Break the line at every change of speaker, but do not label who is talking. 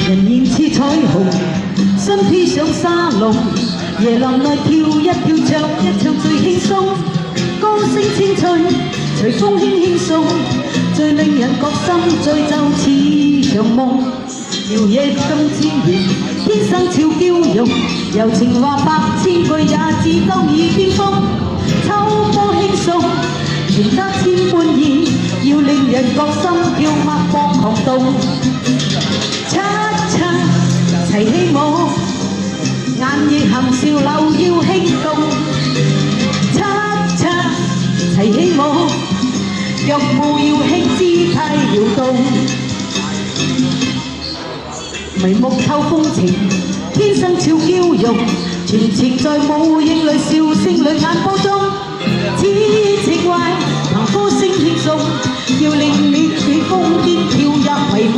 人面似彩虹，身披上沙龍，椰林內跳一跳，唱一唱最輕鬆。歌聲清脆，隨風輕輕送，最令人覺心醉就似場夢。搖曳更自然，天生俏嬌容，柔情話百千句也自當耳邊風。秋波輕送，傳得千般意，要令人覺心跳脈搏狂動。恰恰齊起舞，眼亦含笑扭腰輕動。恰恰齊起舞，腳步要輕姿態搖動。眉目透風情，天生俏嬌容，全情在舞影裏，笑聲裏，眼波中，此情懷憑歌聲輕送，要令你似瘋癲跳入迷夢。